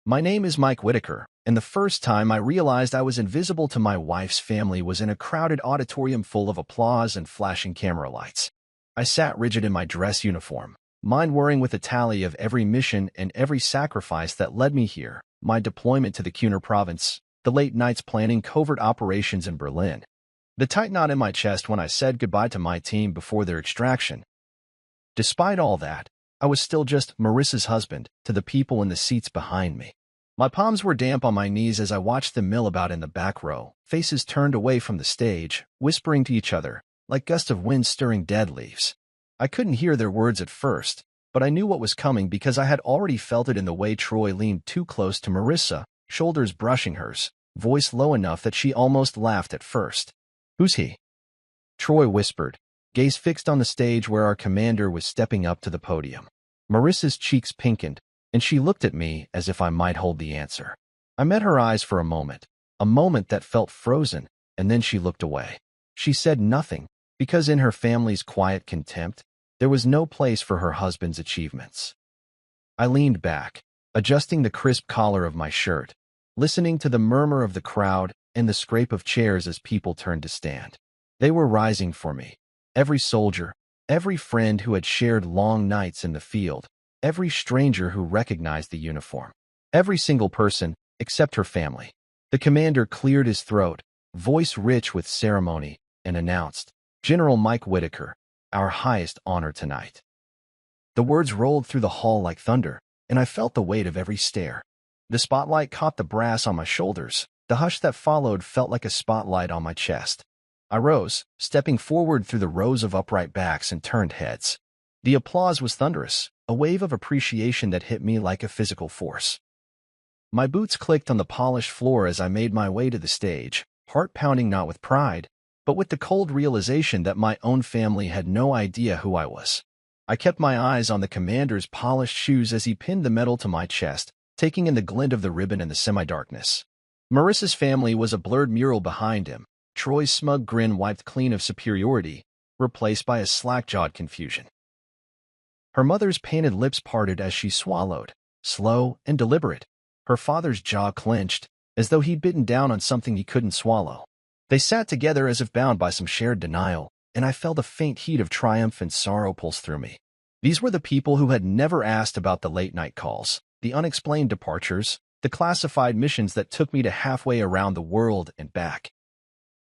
My name is Mike Whitaker, and the first time I realized I was invisible to my wife's family was in a crowded auditorium full of applause and flashing camera lights. I sat rigid in my dress uniform, mind whirring with a tally of every mission and every sacrifice that led me here, my deployment to the Kunar province, the late nights planning covert operations in Berlin, the tight knot in my chest when I said goodbye to my team before their extraction. Despite all that, I was still just Marissa's husband to the people in the seats behind me. My palms were damp on my knees as I watched them mill about in the back row, faces turned away from the stage, whispering to each other, like gusts of wind stirring dead leaves. I couldn't hear their words at first, but I knew what was coming because I had already felt it in the way Troy leaned too close to Marissa, shoulders brushing hers, voice low enough that she almost laughed at first. "Who's he?" Troy whispered, gaze fixed on the stage where our commander was stepping up to the podium. Marissa's cheeks pinkened, and she looked at me as if I might hold the answer. I met her eyes for a moment that felt frozen, and then she looked away. She said nothing, because in her family's quiet contempt, there was no place for her husband's achievements. I leaned back, adjusting the crisp collar of my shirt, listening to the murmur of the crowd and the scrape of chairs as people turned to stand. They were rising for me. Every soldier, every friend who had shared long nights in the field, every stranger who recognized the uniform, every single person except her family. The commander cleared his throat, voice rich with ceremony, and announced, "General Mike Whitaker, our highest honor tonight." The words rolled through the hall like thunder, and I felt the weight of every stare. The spotlight caught the brass on my shoulders. The hush that followed felt like a spotlight on my chest. I rose, stepping forward through the rows of upright backs and turned heads. The applause was thunderous, a wave of appreciation that hit me like a physical force. My boots clicked on the polished floor as I made my way to the stage, heart pounding not with pride, but with the cold realization that my own family had no idea who I was. I kept my eyes on the commander's polished shoes as he pinned the medal to my chest, taking in the glint of the ribbon in the semi-darkness. Marissa's family was a blurred mural behind him, Troy's smug grin wiped clean of superiority, replaced by a slack-jawed confusion. Her mother's painted lips parted as she swallowed, slow and deliberate. Her father's jaw clenched, as though he'd bitten down on something he couldn't swallow. They sat together as if bound by some shared denial, and I felt a faint heat of triumph and sorrow pulse through me. These were the people who had never asked about the late-night calls, the unexplained departures, the classified missions that took me to halfway around the world and back.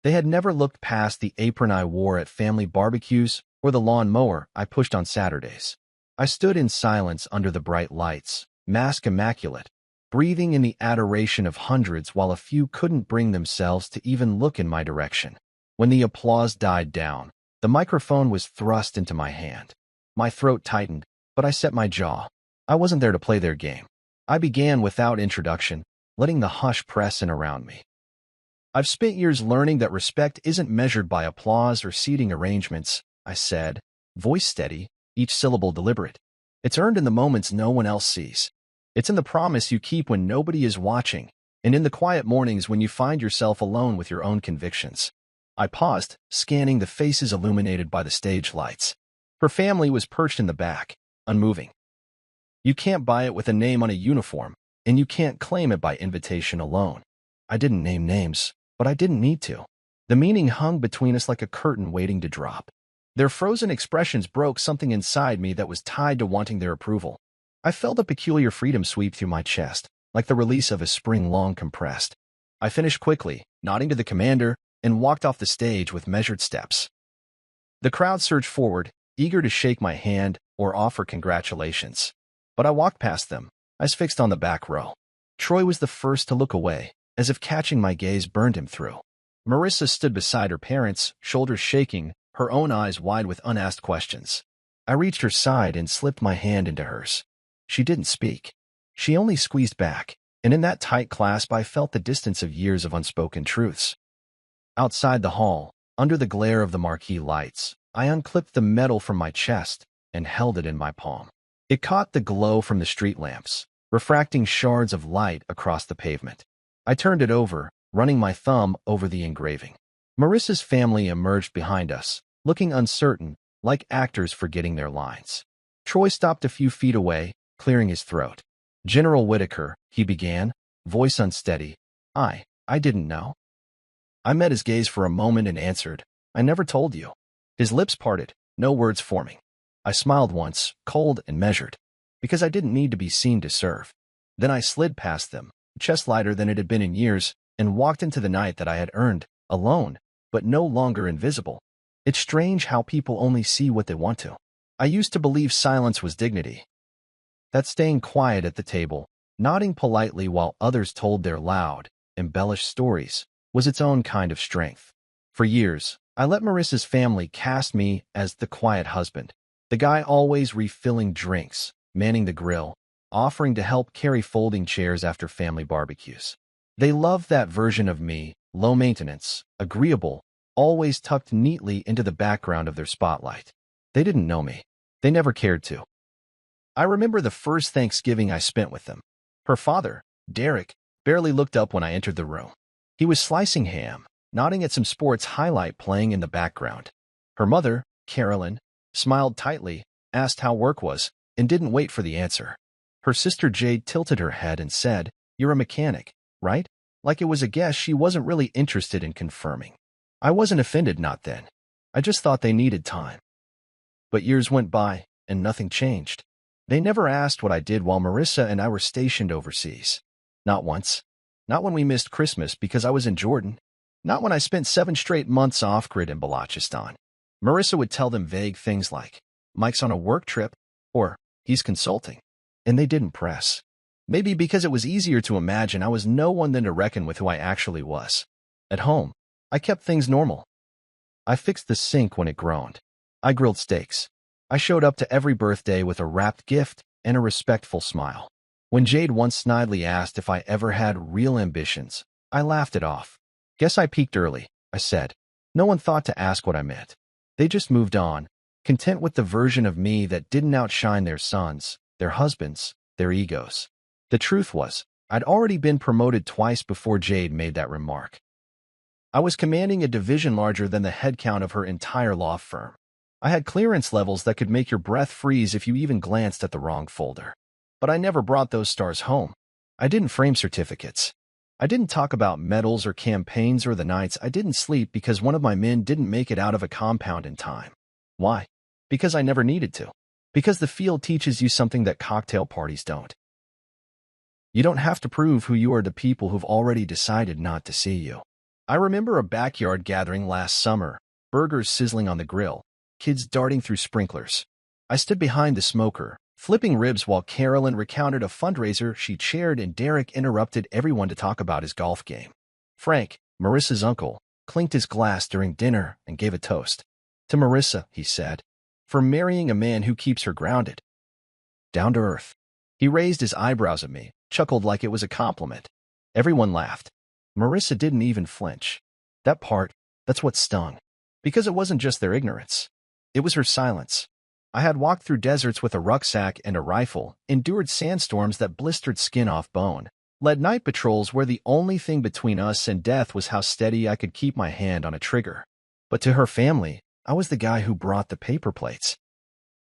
They had never looked past the apron I wore at family barbecues or the lawn mower I pushed on Saturdays. I stood in silence under the bright lights, mask immaculate, breathing in the adoration of hundreds while a few couldn't bring themselves to even look in my direction. When the applause died down, the microphone was thrust into my hand. My throat tightened, but I set my jaw. I wasn't there to play their game. I began without introduction, letting the hush press in around me. "I've spent years learning that respect isn't measured by applause or seating arrangements," I said, voice steady, each syllable deliberate. "It's earned in the moments no one else sees. It's in the promise you keep when nobody is watching, and in the quiet mornings when you find yourself alone with your own convictions." I paused, scanning the faces illuminated by the stage lights. Her family was perched in the back, unmoving. You can't buy it with a name on a uniform, and you can't claim it by invitation alone. I didn't name names, but I didn't need to. The meaning hung between us like a curtain waiting to drop. Their frozen expressions broke something inside me that was tied to wanting their approval. I felt a peculiar freedom sweep through my chest, like the release of a spring long compressed. I finished quickly, nodding to the commander, and walked off the stage with measured steps. The crowd surged forward, eager to shake my hand or offer congratulations. But I walked past them, eyes fixed on the back row. Troy was the first to look away, as if catching my gaze burned him through. Marissa stood beside her parents, shoulders shaking, her own eyes wide with unasked questions. I reached her side and slipped my hand into hers. She didn't speak. She only squeezed back, and in that tight clasp I felt the distance of years of unspoken truths. Outside the hall, under the glare of the marquee lights, I unclipped the medal from my chest and held it in my palm. It caught the glow from the street lamps, refracting shards of light across the pavement. I turned it over, running my thumb over the engraving. Marissa's family emerged behind us, looking uncertain, like actors forgetting their lines. Troy stopped a few feet away, clearing his throat. General Whitaker, he began, voice unsteady. I didn't know. I met his gaze for a moment and answered, I never told you. His lips parted, no words forming. I smiled once, cold and measured, because I didn't need to be seen to serve. Then I slid past them, chest lighter than it had been in years, and walked into the night that I had earned, alone, but no longer invisible. It's strange how people only see what they want to. I used to believe silence was dignity. That staying quiet at the table, nodding politely while others told their loud, embellished stories, was its own kind of strength. For years, I let Marissa's family cast me as the quiet husband, the guy always refilling drinks, manning the grill, offering to help carry folding chairs after family barbecues. They loved that version of me, low maintenance, agreeable, always tucked neatly into the background of their spotlight. They didn't know me. They never cared to. I remember the first Thanksgiving I spent with them. Her father, Derek, barely looked up when I entered the room. He was slicing ham, nodding at some sports highlight playing in the background. Her mother, Carolyn, smiled tightly, asked how work was, and didn't wait for the answer. Her sister Jade tilted her head and said, You're a mechanic, right? Like it was a guess she wasn't really interested in confirming. I wasn't offended not then. I just thought they needed time. But years went by, and nothing changed. They never asked what I did while Marissa and I were stationed overseas. Not once. Not when we missed Christmas because I was in Jordan. Not when I spent 7 straight months off-grid in Balochistan. Marissa would tell them vague things like, Mike's on a work trip, or he's consulting. And they didn't press. Maybe because it was easier to imagine I was no one than to reckon with who I actually was. At home, I kept things normal. I fixed the sink when it groaned. I grilled steaks. I showed up to every birthday with a wrapped gift and a respectful smile. When Jade once snidely asked if I ever had real ambitions, I laughed it off. Guess I peaked early, I said. No one thought to ask what I meant. They just moved on, content with the version of me that didn't outshine their sons, their husbands, their egos. The truth was, I'd already been promoted twice before Jade made that remark. I was commanding a division larger than the headcount of her entire law firm. I had clearance levels that could make your breath freeze if you even glanced at the wrong folder. But I never brought those stars home. I didn't frame certificates. I didn't talk about medals or campaigns or the nights I didn't sleep because one of my men didn't make it out of a compound in time. Why? Because I never needed to. Because the field teaches you something that cocktail parties don't. You don't have to prove who you are to people who've already decided not to see you. I remember a backyard gathering last summer, burgers sizzling on the grill, kids darting through sprinklers. I stood behind the smoker, flipping ribs while Carolyn recounted a fundraiser she chaired and Derek interrupted everyone to talk about his golf game. Frank, Marissa's uncle, clinked his glass during dinner and gave a toast. To Marissa, he said, for marrying a man who keeps her grounded. Down to earth. He raised his eyebrows at me, chuckled like it was a compliment. Everyone laughed. Marissa didn't even flinch. That's what stung. Because it wasn't just their ignorance. It was her silence. I had walked through deserts with a rucksack and a rifle, endured sandstorms that blistered skin off bone, led night patrols where the only thing between us and death was how steady I could keep my hand on a trigger. But to her family, I was the guy who brought the paper plates.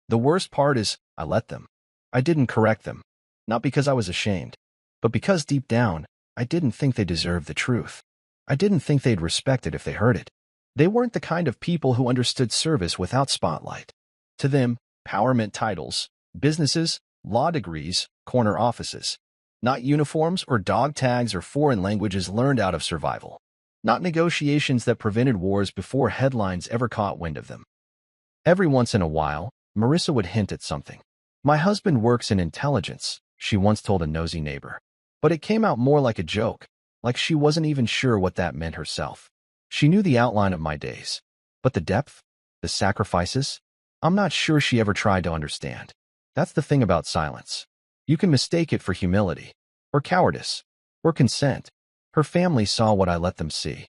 The worst part is, I let them. I didn't correct them. Not because I was ashamed, but because deep down, I didn't think they deserved the truth. I didn't think they'd respect it if they heard it. They weren't the kind of people who understood service without spotlight. To them, power meant titles, businesses, law degrees, corner offices. Not uniforms or dog tags or foreign languages learned out of survival. Not negotiations that prevented wars before headlines ever caught wind of them. Every once in a while, Marissa would hint at something. My husband works in intelligence, she once told a nosy neighbor. But it came out more like a joke, like she wasn't even sure what that meant herself. She knew the outline of my days. But the depth, the sacrifices, I'm not sure she ever tried to understand. That's the thing about silence. You can mistake it for humility, or cowardice, or consent. Her family saw what I let them see.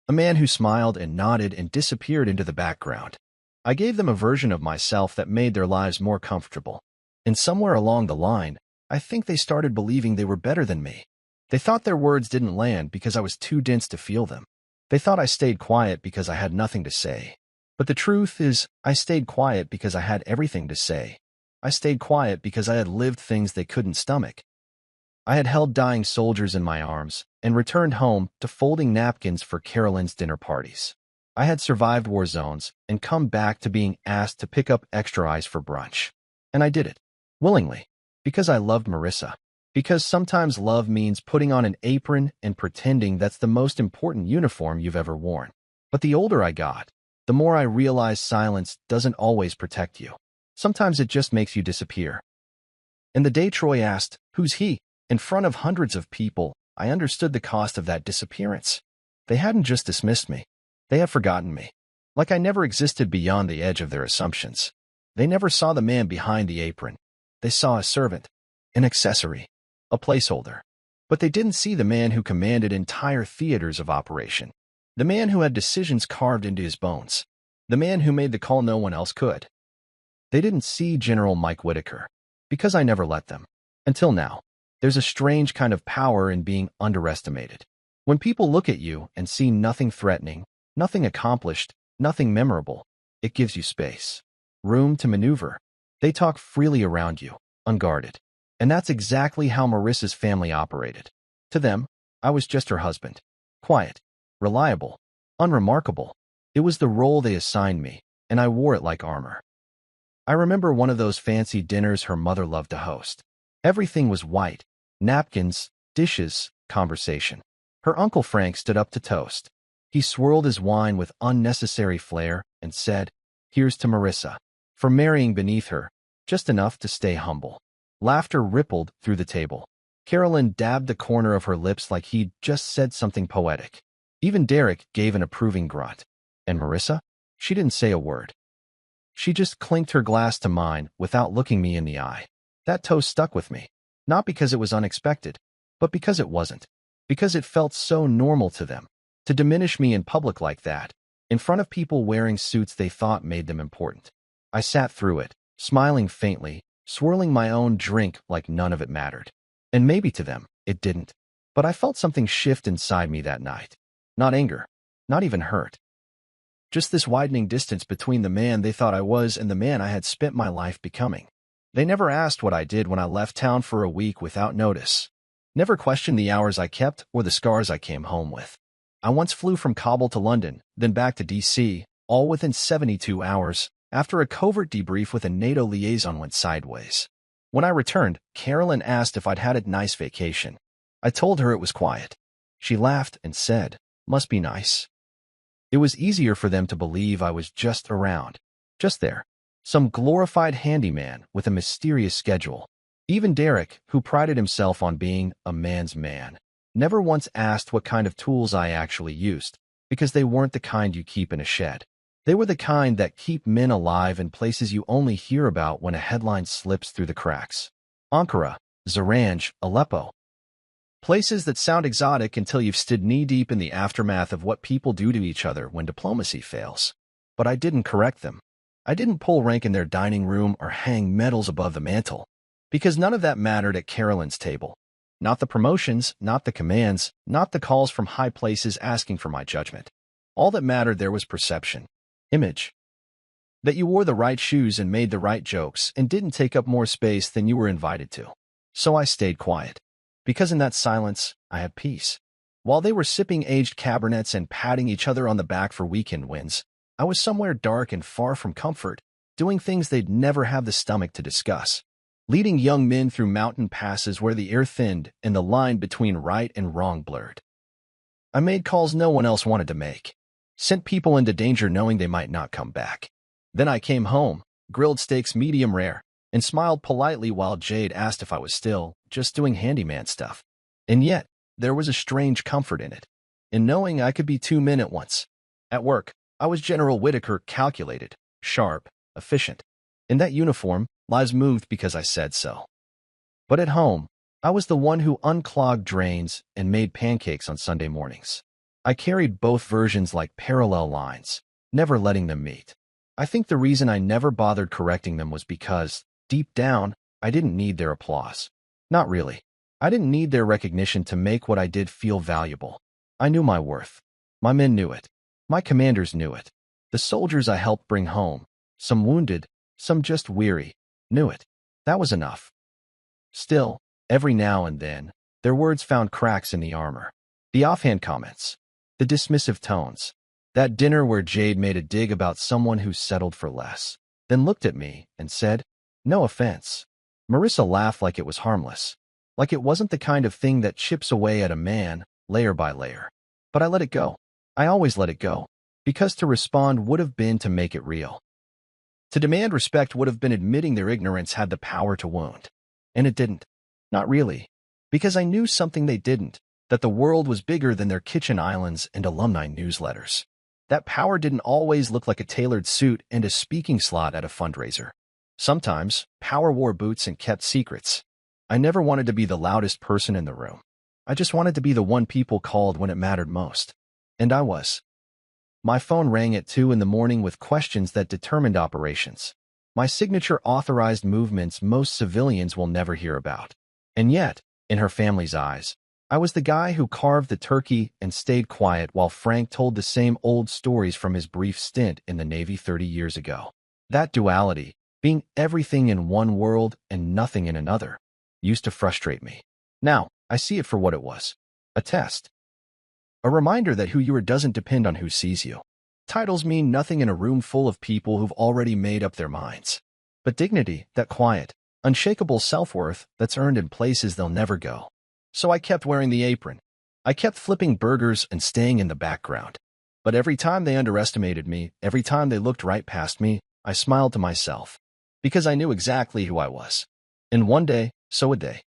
A man who smiled and nodded and disappeared into the background. I gave them a version of myself that made their lives more comfortable. And somewhere along the line, I think they started believing they were better than me. They thought their words didn't land because I was too dense to feel them. They thought I stayed quiet because I had nothing to say. But the truth is, I stayed quiet because I had everything to say. I stayed quiet because I had lived things they couldn't stomach. I had held dying soldiers in my arms and returned home to folding napkins for Carolyn's dinner parties. I had survived war zones and come back to being asked to pick up extra ice for brunch. And I did it. Willingly. Because I loved Marissa. Because sometimes love means putting on an apron and pretending that's the most important uniform you've ever worn. But the older I got, the more I realized silence doesn't always protect you. Sometimes it just makes you disappear. And the day Troy asked, "Who's he?" in front of hundreds of people, I understood the cost of that disappearance. They hadn't just dismissed me. They had forgotten me. Like I never existed beyond the edge of their assumptions. They never saw the man behind the apron. They saw a servant, an accessory, a placeholder. But they didn't see the man who commanded entire theaters of operation. The man who had decisions carved into his bones. The man who made the call no one else could. They didn't see General Mike Whitaker. Because I never let them. Until now. There's a strange kind of power in being underestimated. When people look at you and see nothing threatening, nothing accomplished, nothing memorable, it gives you space. Room to maneuver. They talk freely around you, unguarded. And that's exactly how Marissa's family operated. To them, I was just her husband. Quiet, reliable, unremarkable. It was the role they assigned me, and I wore it like armor. I remember one of those fancy dinners her mother loved to host. Everything was white. Napkins, dishes, conversation. Her Uncle Frank stood up to toast. He swirled his wine with unnecessary flair and said, "Here's to Marissa, for marrying beneath her, just enough to stay humble." Laughter rippled through the table. Carolyn dabbed the corner of her lips like he'd just said something poetic. Even Derek gave an approving grunt. And Marissa? She didn't say a word. She just clinked her glass to mine without looking me in the eye. That toast stuck with me. Not because it was unexpected, but because it wasn't. Because it felt so normal to them. To diminish me in public like that, in front of people wearing suits they thought made them important. I sat through it, smiling faintly, swirling my own drink like none of it mattered. And maybe to them, it didn't. But I felt something shift inside me that night. Not anger. Not even hurt. Just this widening distance between the man they thought I was and the man I had spent my life becoming. They never asked what I did when I left town for a week without notice. Never questioned the hours I kept or the scars I came home with. I once flew from Kabul to London, then back to D.C., all within 72 hours, after a covert debrief with a NATO liaison went sideways. When I returned, Carolyn asked if I'd had a nice vacation. I told her it was quiet. She laughed and said, "Must be nice." It was easier for them to believe I was just around. Just there. Some glorified handyman with a mysterious schedule. Even Derek, who prided himself on being a man's man, never once asked what kind of tools I actually used, because they weren't the kind you keep in a shed. They were the kind that keep men alive in places you only hear about when a headline slips through the cracks. Ankara, Zaranj, Aleppo. Places that sound exotic until you've stood knee-deep in the aftermath of what people do to each other when diplomacy fails. But I didn't correct them. I didn't pull rank in their dining room or hang medals above the mantel, because none of that mattered at Carolyn's table. Not the promotions, not the commands, not the calls from high places asking for my judgment. All that mattered there was perception, image. That you wore the right shoes and made the right jokes and didn't take up more space than you were invited to. So I stayed quiet. Because in that silence, I had peace. While they were sipping aged Cabernets and patting each other on the back for weekend wins, I was somewhere dark and far from comfort, doing things they'd never have the stomach to discuss. Leading young men through mountain passes where the air thinned and the line between right and wrong blurred. I made calls no one else wanted to make. Sent people into danger knowing they might not come back. Then I came home, grilled steaks medium rare, and smiled politely while Jade asked if I was still just doing handyman stuff. And yet, there was a strange comfort in it. In knowing I could be two men at once. At work, I was General Whitaker, calculated, sharp, efficient. In that uniform, lives moved because I said so. But at home, I was the one who unclogged drains and made pancakes on Sunday mornings. I carried both versions like parallel lines, never letting them meet. I think the reason I never bothered correcting them was because, deep down, I didn't need their applause. Not really. I didn't need their recognition to make what I did feel valuable. I knew my worth. My men knew it. My commanders knew it. The soldiers I helped bring home, some wounded, some just weary, knew it. That was enough. Still, every now and then, their words found cracks in the armor. The offhand comments, the dismissive tones, that dinner where Jade made a dig about someone who settled for less, then looked at me and said, "No offense." Marissa laughed like it was harmless, like it wasn't the kind of thing that chips away at a man, layer by layer. But I let it go. I always let it go, because to respond would have been to make it real. To demand respect would have been admitting their ignorance had the power to wound. And it didn't. Not really. Because I knew something they didn't, that the world was bigger than their kitchen islands and alumni newsletters. That power didn't always look like a tailored suit and a speaking slot at a fundraiser. Sometimes, power wore boots and kept secrets. I never wanted to be the loudest person in the room. I just wanted to be the one people called when it mattered most. And I was. My phone rang at 2 in the morning with questions that determined operations. My signature authorized movements most civilians will never hear about. And yet, in her family's eyes, I was the guy who carved the turkey and stayed quiet while Frank told the same old stories from his brief stint in the Navy 30 years ago. That duality, being everything in one world and nothing in another, used to frustrate me. Now, I see it for what it was. A test. A reminder that who you are doesn't depend on who sees you. Titles mean nothing in a room full of people who've already made up their minds. But dignity, that quiet, unshakable self-worth that's earned in places they'll never go. So I kept wearing the apron. I kept flipping burgers and staying in the background. But every time they underestimated me, every time they looked right past me, I smiled to myself. Because I knew exactly who I was. And one day, so would they.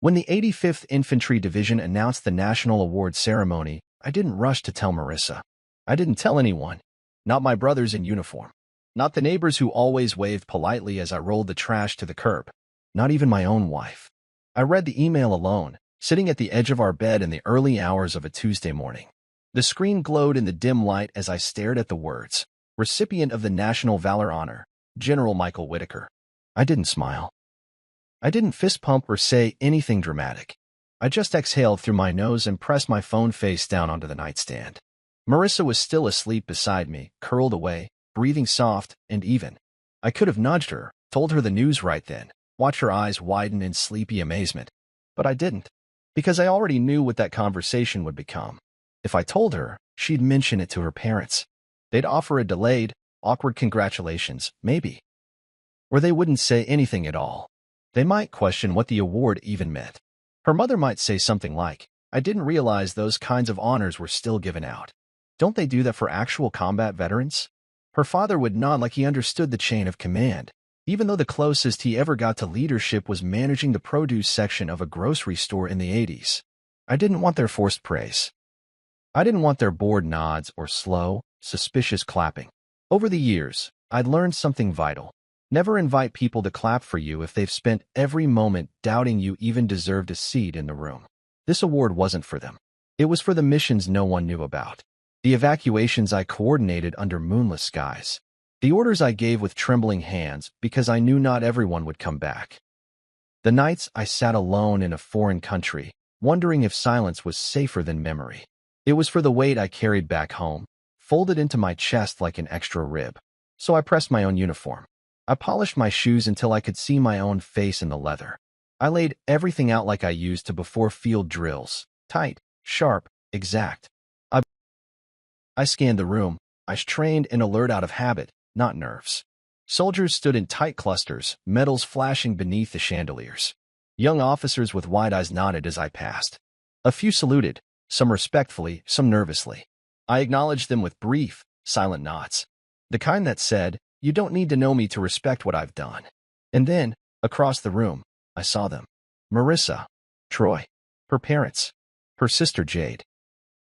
When the 85th Infantry Division announced the National Award ceremony, I didn't rush to tell Marissa. I didn't tell anyone. Not my brothers in uniform. Not the neighbors who always waved politely as I rolled the trash to the curb. Not even my own wife. I read the email alone, sitting at the edge of our bed in the early hours of a Tuesday morning. The screen glowed in the dim light as I stared at the words, recipient of the National Valor Honor, General Michael Whitaker. I didn't smile. I didn't fist pump or say anything dramatic. I just exhaled through my nose and pressed my phone face down onto the nightstand. Marissa was still asleep beside me, curled away, breathing soft and even. I could have nudged her, told her the news right then, watched her eyes widen in sleepy amazement. But I didn't, because I already knew what that conversation would become. If I told her, she'd mention it to her parents. They'd offer a delayed, awkward congratulations, maybe. Or they wouldn't say anything at all. They might question what the award even meant. Her mother might say something like, "I didn't realize those kinds of honors were still given out. Don't they do that for actual combat veterans?" Her father would nod like he understood the chain of command, even though the closest he ever got to leadership was managing the produce section of a grocery store in the 80s. I didn't want their forced praise. I didn't want their bored nods or slow, suspicious clapping. Over the years, I'd learned something vital. Never invite people to clap for you if they've spent every moment doubting you even deserved a seat in the room. This award wasn't for them. It was for the missions no one knew about. The evacuations I coordinated under moonless skies. The orders I gave with trembling hands because I knew not everyone would come back. The nights I sat alone in a foreign country, wondering if silence was safer than memory. It was for the weight I carried back home, folded into my chest like an extra rib. So I pressed my own uniform. I polished my shoes until I could see my own face in the leather. I laid everything out like I used to before field drills. Tight, sharp, exact. I scanned the room. I trained and alert out of habit, not nerves. Soldiers stood in tight clusters, medals flashing beneath the chandeliers. Young officers with wide eyes nodded as I passed. A few saluted, some respectfully, some nervously. I acknowledged them with brief, silent nods. The kind that said, "You don't need to know me to respect what I've done." And then, across the room, I saw them. Marissa, Troy, her parents, her sister Jade.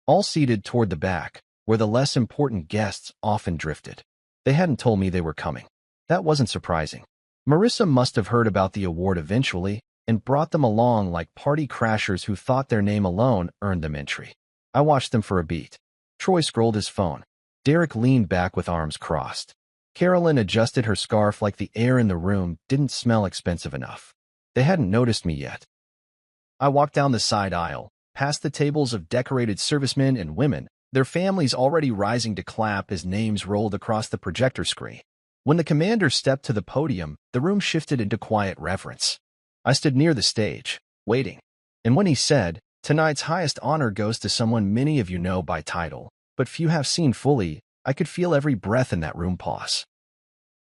All seated toward the back, where the less important guests often drifted. They hadn't told me they were coming. That wasn't surprising. Marissa must have heard about the award eventually and brought them along like party crashers who thought their name alone earned them entry. I watched them for a beat. Troy scrolled his phone. Derek leaned back with arms crossed. Carolyn adjusted her scarf like the air in the room didn't smell expensive enough. They hadn't noticed me yet. I walked down the side aisle, past the tables of decorated servicemen and women, their families already rising to clap as names rolled across the projector screen. When the commander stepped to the podium, the room shifted into quiet reverence. I stood near the stage, waiting. And when he said, "Tonight's highest honor goes to someone many of you know by title, but few have seen fully," I could feel every breath in that room pause.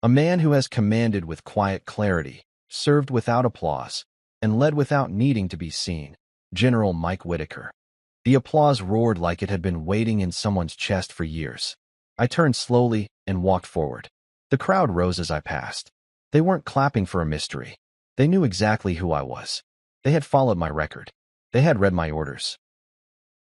A man who has commanded with quiet clarity, served without applause, and led without needing to be seen, General Mike Whitaker. The applause roared like it had been waiting in someone's chest for years. I turned slowly and walked forward. The crowd rose as I passed. They weren't clapping for a mystery. They knew exactly who I was. They had followed my record. They had read my orders.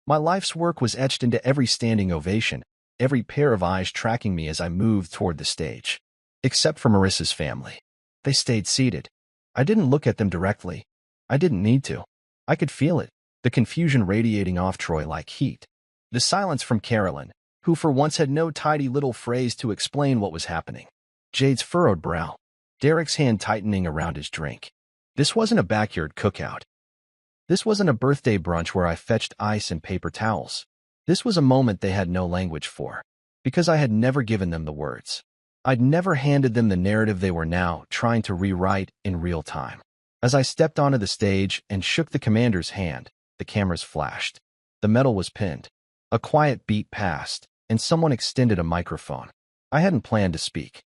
My life's work was etched into every standing ovation, every pair of eyes tracking me as I moved toward the stage. Except for Marissa's family. They stayed seated. I didn't look at them directly. I didn't need to. I could feel it, the confusion radiating off Troy like heat. The silence from Carolyn, who for once had no tidy little phrase to explain what was happening. Jade's furrowed brow. Derek's hand tightening around his drink. This wasn't a backyard cookout. This wasn't a birthday brunch where I fetched ice and paper towels. This was a moment they had no language for, because I had never given them the words. I'd never handed them the narrative they were now trying to rewrite in real time. As I stepped onto the stage and shook the commander's hand, the cameras flashed. The metal was pinned. A quiet beat passed, and someone extended a microphone. I hadn't planned to speak.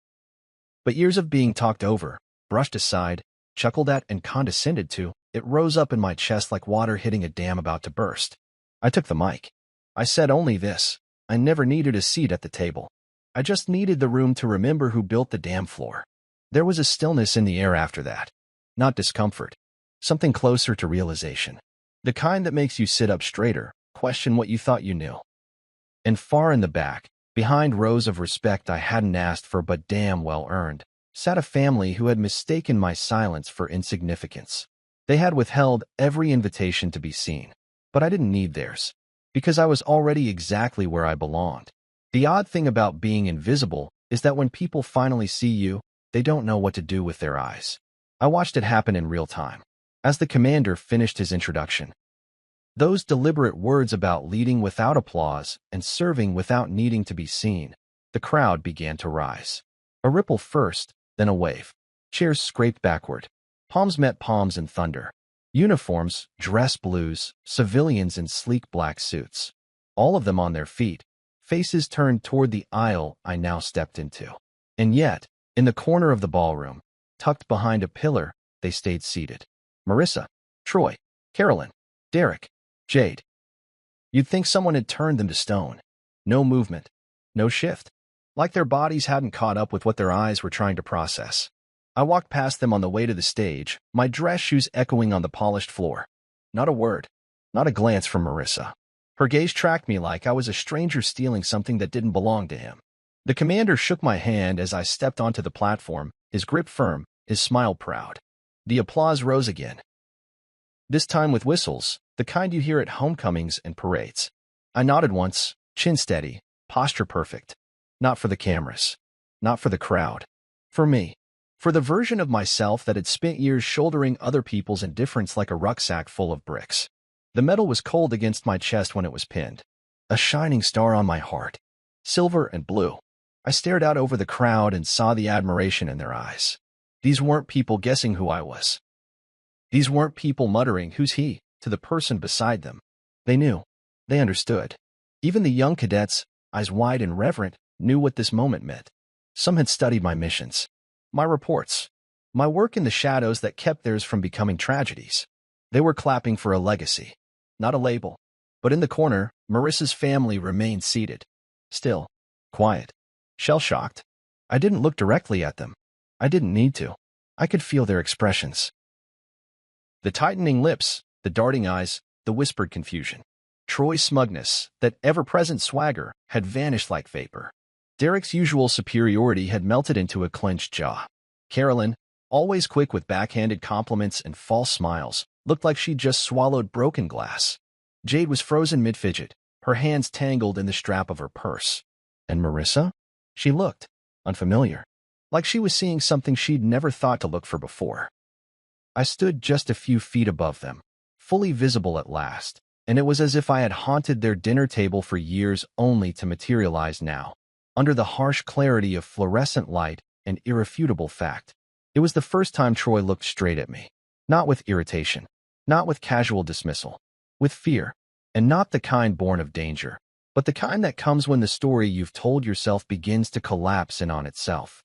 But years of being talked over, brushed aside, chuckled at, and condescended to, it rose up in my chest like water hitting a dam about to burst. I took the mic. I said only this: I never needed a seat at the table. I just needed the room to remember who built the damn floor. There was a stillness in the air after that. Not discomfort. Something closer to realization. The kind that makes you sit up straighter, question what you thought you knew. And far in the back, behind rows of respect I hadn't asked for but damn well earned, sat a family who had mistaken my silence for insignificance. They had withheld every invitation to be seen, but I didn't need theirs, because I was already exactly where I belonged. The odd thing about being invisible is that when people finally see you, they don't know what to do with their eyes. I watched it happen in real time. As the commander finished his introduction, those deliberate words about leading without applause and serving without needing to be seen, the crowd began to rise. A ripple first, then a wave. Chairs scraped backward. Palms met palms in thunder. Uniforms, dress blues, civilians in sleek black suits. All of them on their feet, faces turned toward the aisle I now stepped into. And yet, in the corner of the ballroom, tucked behind a pillar, they stayed seated. Marissa, Troy, Carolyn, Derek, Jade. You'd think someone had turned them to stone. No movement, no shift. Like their bodies hadn't caught up with what their eyes were trying to process. I walked past them on the way to the stage, my dress shoes echoing on the polished floor. Not a word, not a glance from Marissa. Her gaze tracked me like I was a stranger stealing something that didn't belong to him. The commander shook my hand as I stepped onto the platform, his grip firm, his smile proud. The applause rose again. This time with whistles, the kind you hear at homecomings and parades. I nodded once, chin steady, posture perfect. Not for the cameras. Not for the crowd. For me. For the version of myself that had spent years shouldering other people's indifference like a rucksack full of bricks. The metal was cold against my chest when it was pinned. A shining star on my heart. Silver and blue. I stared out over the crowd and saw the admiration in their eyes. These weren't people guessing who I was. These weren't people muttering, "Who's he?" to the person beside them. They knew. They understood. Even the young cadets, eyes wide and reverent, knew what this moment meant. Some had studied my missions, my reports, my work in the shadows that kept theirs from becoming tragedies. They were clapping for a legacy, not a label. But in the corner, Marissa's family remained seated. Still, quiet, shell-shocked. I didn't look directly at them. I didn't need to. I could feel their expressions. The tightening lips, the darting eyes, the whispered confusion. Troy's smugness, that ever-present swagger, had vanished like vapor. Derek's usual superiority had melted into a clenched jaw. Carolyn, always quick with backhanded compliments and false smiles, looked like she'd just swallowed broken glass. Jade was frozen mid-fidget, her hands tangled in the strap of her purse. And Marissa? She looked unfamiliar, like she was seeing something she'd never thought to look for before. I stood just a few feet above them, fully visible at last, and it was as if I had haunted their dinner table for years only to materialize now. Under the harsh clarity of fluorescent light, an irrefutable fact. It was the first time Troy looked straight at me. Not with irritation, not with casual dismissal, with fear, and not the kind born of danger, but the kind that comes when the story you've told yourself begins to collapse in on itself.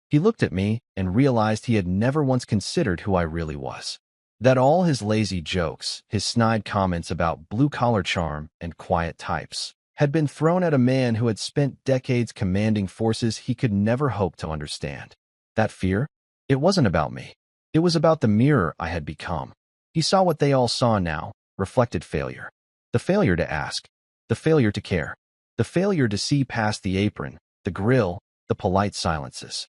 He looked at me and realized he had never once considered who I really was. That all his lazy jokes, his snide comments about blue-collar charm and quiet types, had been thrown at a man who had spent decades commanding forces he could never hope to understand. That fear? It wasn't about me. It was about the mirror I had become. He saw what they all saw now, reflected failure. The failure to ask, the failure to care, the failure to see past the apron, the grill, the polite silences.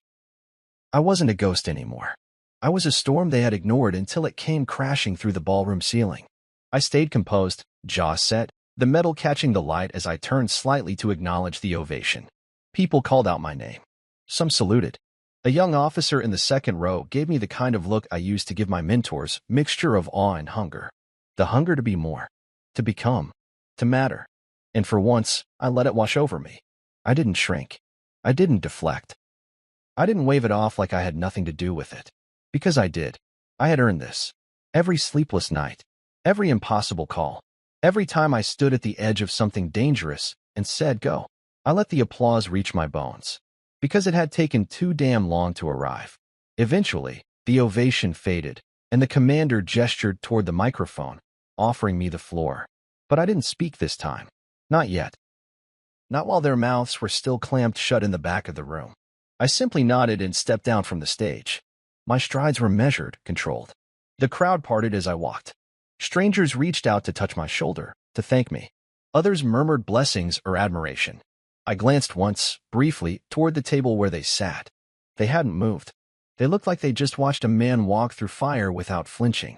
I wasn't a ghost anymore. I was a storm they had ignored until it came crashing through the ballroom ceiling. I stayed composed, jaw set, the metal catching the light as I turned slightly to acknowledge the ovation. People called out my name. Some saluted. A young officer in the second row gave me the kind of look I used to give my mentors, mixture of awe and hunger. The hunger to be more, to become, to matter. And for once, I let it wash over me. I didn't shrink. I didn't deflect. I didn't wave it off like I had nothing to do with it. Because I did. I had earned this. Every sleepless night, every impossible call, every time I stood at the edge of something dangerous and said go, I let the applause reach my bones. Because it had taken too damn long to arrive. Eventually, the ovation faded, and the commander gestured toward the microphone, offering me the floor. But I didn't speak this time. Not yet. Not while their mouths were still clamped shut in the back of the room. I simply nodded and stepped down from the stage. My strides were measured, controlled. The crowd parted as I walked. Strangers reached out to touch my shoulder, to thank me. Others murmured blessings or admiration. I glanced once, briefly, toward the table where they sat. They hadn't moved. They looked like they just watched a man walk through fire without flinching.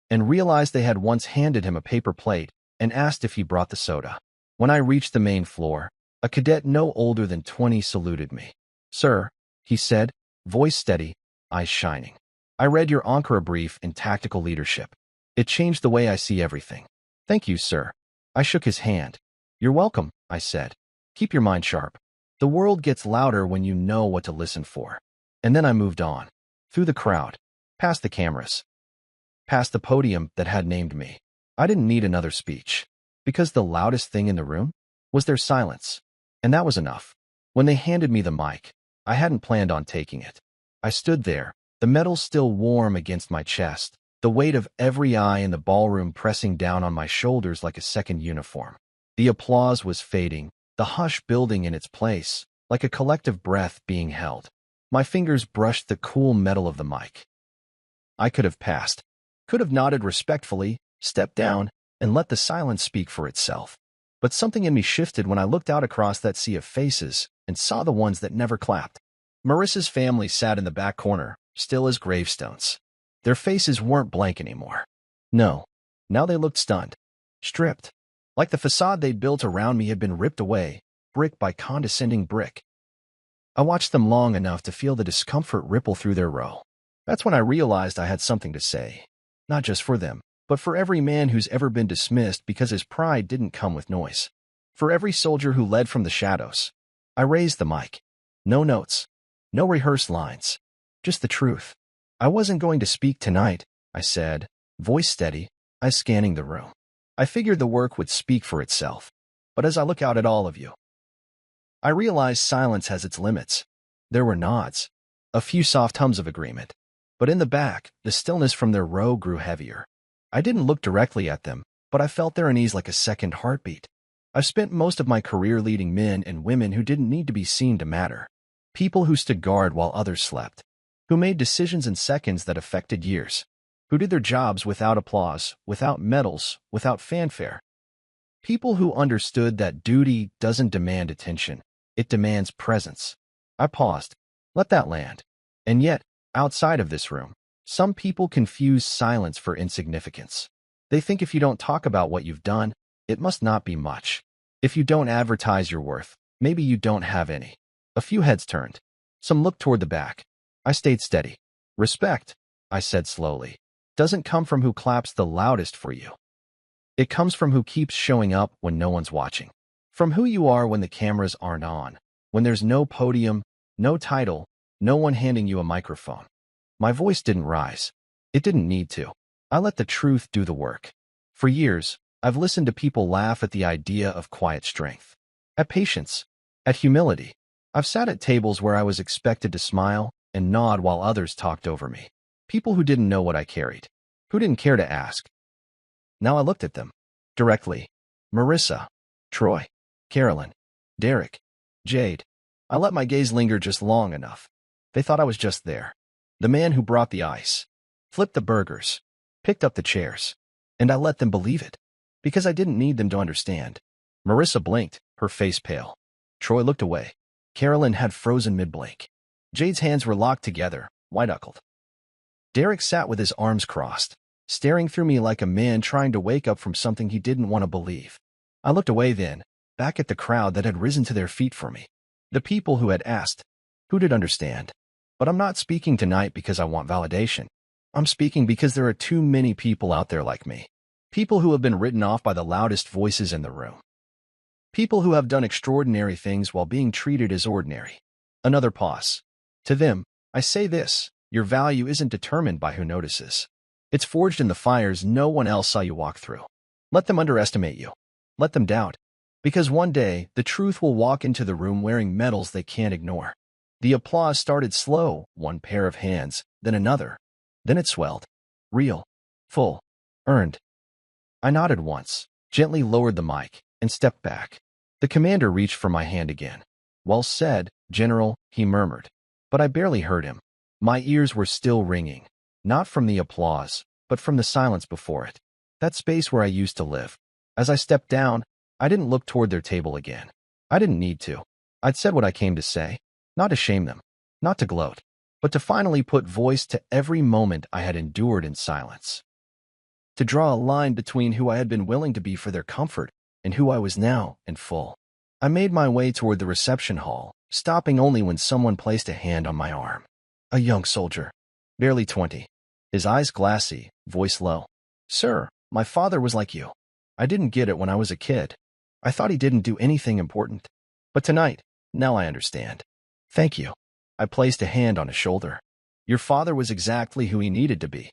And realized they had once handed him a paper plate and asked if he brought the soda. When I reached the main floor, a cadet no older than 20 saluted me. Sir, he said, voice steady, eyes shining. I read your Ankara brief in tactical leadership. It changed the way I see everything. Thank you, sir. I shook his hand. You're welcome, I said. Keep your mind sharp. The world gets louder when you know what to listen for. And then I moved on. Through the crowd. Past the cameras. Past the podium that had named me. I didn't need another speech. Because the loudest thing in the room was their silence. And that was enough. When they handed me the mic, I hadn't planned on taking it. I stood there, the metal still warm against my chest, the weight of every eye in the ballroom pressing down on my shoulders like a second uniform. The applause was fading, the hush building in its place, like a collective breath being held. My fingers brushed the cool metal of the mic. I could have passed, could have nodded respectfully, stepped down, and let the silence speak for itself. But something in me shifted when I looked out across that sea of faces and saw the ones that never clapped. Marissa's family sat in the back corner, still as gravestones. Their faces weren't blank anymore. No, now they looked stunned, stripped. Like the facade they'd built around me had been ripped away, brick by condescending brick. I watched them long enough to feel the discomfort ripple through their row. That's when I realized I had something to say. Not just for them, but for every man who's ever been dismissed because his pride didn't come with noise. For every soldier who led from the shadows. I raised the mic. No notes. No rehearsed lines. Just the truth. I wasn't going to speak tonight, I said, voice steady, eyes scanning the room. I figured the work would speak for itself. But as I look out at all of you, I realize silence has its limits. There were nods. A few soft hums of agreement. But in the back, the stillness from their row grew heavier. I didn't look directly at them, but I felt their unease like a second heartbeat. I've spent most of my career leading men and women who didn't need to be seen to matter. People who stood guard while others slept. Who made decisions in seconds that affected years. Who did their jobs without applause, without medals, without fanfare. People who understood that duty doesn't demand attention. It demands presence. I paused. Let that land. And yet, outside of this room, some people confuse silence for insignificance. They think if you don't talk about what you've done, it must not be much. If you don't advertise your worth, maybe you don't have any. A few heads turned. Some looked toward the back. I stayed steady. Respect, I said slowly, doesn't come from who claps the loudest for you. It comes from who keeps showing up when no one's watching. From who you are when the cameras aren't on. When there's no podium, No title, no one handing you a microphone. My voice didn't rise. It didn't need to. I let the truth do the work. For years, I've listened to people laugh at the idea of quiet strength, at patience, at humility. I've sat at tables where I was expected to smile and nod while others talked over me. People who didn't know what I carried, who didn't care to ask. Now I looked at them, directly. Marissa, Troy, Carolyn, Derek, Jade. I let my gaze linger just long enough. They thought I was just there. The man who brought the ice, flipped the burgers, picked up the chairs. And I let them believe it, because I didn't need them to understand. Marissa blinked, her face pale. Troy looked away. Carolyn had frozen mid-blink. Jade's hands were locked together, wide-knuckled. Derek sat with his arms crossed, staring through me like a man trying to wake up from something he didn't want to believe. I looked away then, back at the crowd that had risen to their feet for me. The people who had asked, who did understand. But I'm not speaking tonight because I want validation. I'm speaking because there are too many people out there like me. People who have been written off by the loudest voices in the room. People who have done extraordinary things while being treated as ordinary. Another pause. To them, I say this: your value isn't determined by who notices. It's forged in the fires no one else saw you walk through. Let them underestimate you. Let them doubt. Because one day, the truth will walk into the room wearing medals they can't ignore. The applause started slow, one pair of hands, then another. Then it swelled. Real. Full. Earned. I nodded once, gently lowered the mic, and stepped back. The commander reached for my hand again. Well said, General, he murmured. But I barely heard him. My ears were still ringing, not from the applause, but from the silence before it. That space where I used to live. As I stepped down, I didn't look toward their table again. I didn't need to. I'd said what I came to say, not to shame them, not to gloat, but to finally put voice to every moment I had endured in silence. To draw a line between who I had been willing to be for their comfort and who I was now in full. I made my way toward the reception hall, stopping only when someone placed a hand on my arm. A young soldier, barely 20, his eyes glassy, voice low. Sir, my father was like you. I didn't get it when I was a kid. I thought he didn't do anything important. But tonight, now I understand. Thank you. I placed a hand on his shoulder. Your father was exactly who he needed to be.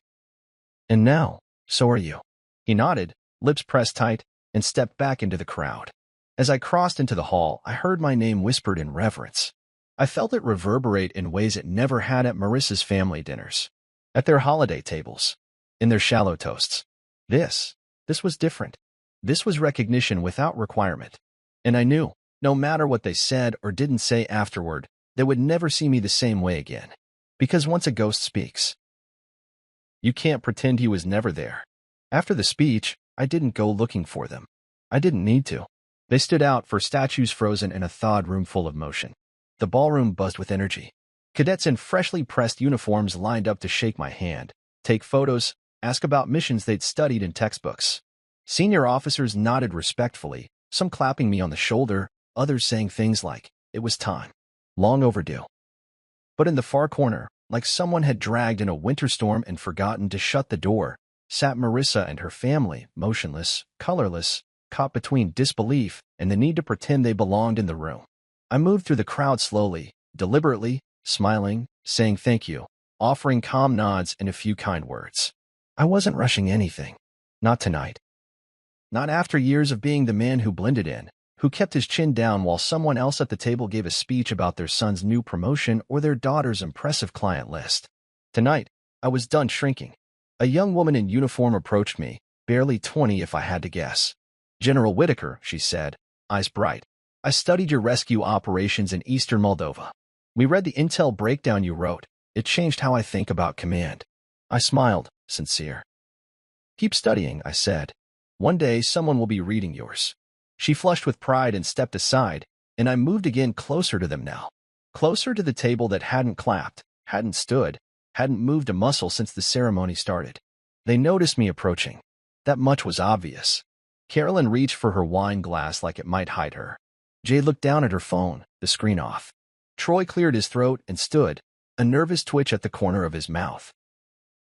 And now, so are you. He nodded, lips pressed tight, and stepped back into the crowd. As I crossed into the hall, I heard my name whispered in reverence. I felt it reverberate in ways it never had at Marissa's family dinners, at their holiday tables, in their shallow toasts. This was different. This was recognition without requirement. And I knew, no matter what they said or didn't say afterward, they would never see me the same way again. Because once a ghost speaks, you can't pretend he was never there. After the speech, I didn't go looking for them. I didn't need to. They stood out for statues frozen in a thawed room full of motion. The ballroom buzzed with energy. Cadets in freshly pressed uniforms lined up to shake my hand, take photos, ask about missions they'd studied in textbooks. Senior officers nodded respectfully, some clapping me on the shoulder, others saying things like, "It was time. Long overdue." But in the far corner, like someone had dragged in a winter storm and forgotten to shut the door, sat Marissa and her family, motionless, colorless, caught between disbelief and the need to pretend they belonged in the room. I moved through the crowd slowly, deliberately, smiling, saying thank you, offering calm nods and a few kind words. I wasn't rushing anything. Not tonight. Not after years of being the man who blended in, who kept his chin down while someone else at the table gave a speech about their son's new promotion or their daughter's impressive client list. Tonight, I was done shrinking. A young woman in uniform approached me, barely 20 if I had to guess. "General Whitaker," she said, eyes bright. "I studied your rescue operations in eastern Moldova. We read the intel breakdown you wrote. It changed how I think about command." I smiled, sincere. "Keep studying," I said. "One day someone will be reading yours." She flushed with pride and stepped aside, and I moved again closer to them now. Closer to the table that hadn't clapped, hadn't stood, hadn't moved a muscle since the ceremony started. They noticed me approaching. That much was obvious. Carolyn reached for her wine glass like it might hide her. Jade looked down at her phone, the screen off. Troy cleared his throat and stood, a nervous twitch at the corner of his mouth.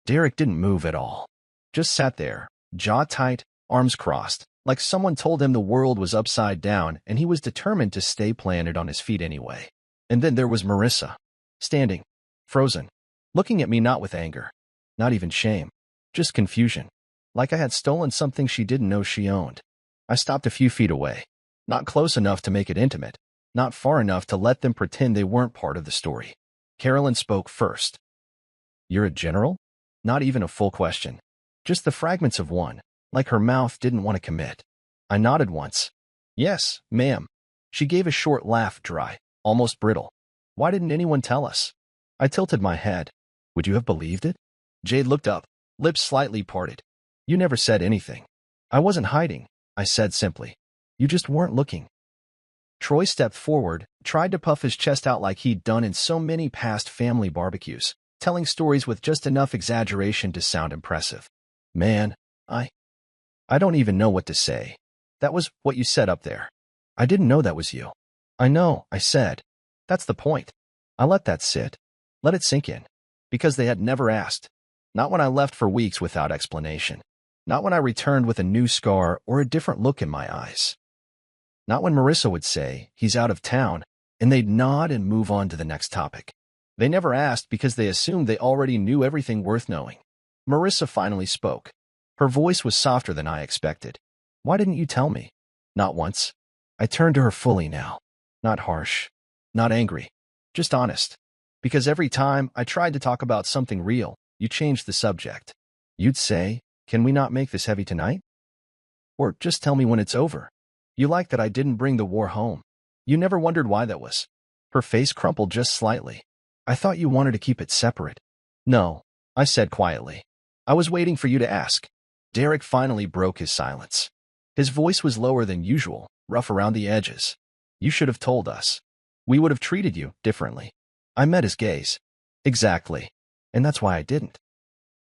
Derek didn't move at all. Just sat there, jaw tight, arms crossed, like someone told him the world was upside down and he was determined to stay planted on his feet anyway. And then there was Marissa, standing, frozen, looking at me not with anger, not even shame, just confusion, like I had stolen something she didn't know she owned. I stopped a few feet away, not close enough to make it intimate, not far enough to let them pretend they weren't part of the story. Carolyn spoke first. "You're a general?" Not even a full question, just the fragments of one, like her mouth didn't want to commit. I nodded once. "Yes, ma'am." She gave a short laugh, dry, almost brittle. "Why didn't anyone tell us?" I tilted my head. "Would you have believed it?" Jade looked up, lips slightly parted. "You never said anything." "I wasn't hiding," I said simply. "You just weren't looking." Troy stepped forward, tried to puff his chest out like he'd done in so many past family barbecues, telling stories with just enough exaggeration to sound impressive. "Man, I don't even know what to say. That was what you said up there. I didn't know that was you." "I know," I said. "That's the point." I let that sit. Let it sink in. Because they had never asked. Not when I left for weeks without explanation. Not when I returned with a new scar or a different look in my eyes. Not when Marissa would say, "He's out of town," and they'd nod and move on to the next topic. They never asked because they assumed they already knew everything worth knowing. Marissa finally spoke. Her voice was softer than I expected. "Why didn't you tell me?" "Not once." I turned to her fully now. Not harsh. Not angry. Just honest. Because every time I tried to talk about something real, you changed the subject. You'd say, "Can we not make this heavy tonight?" Or just tell me when it's over. You liked that I didn't bring the war home. You never wondered why that was. Her face crumpled just slightly. "I thought you wanted to keep it separate." "No," I said quietly. "I was waiting for you to ask." Derek finally broke his silence. His voice was lower than usual, rough around the edges. "You should have told us. We would have treated you differently." I met his gaze. "Exactly. And that's why I didn't."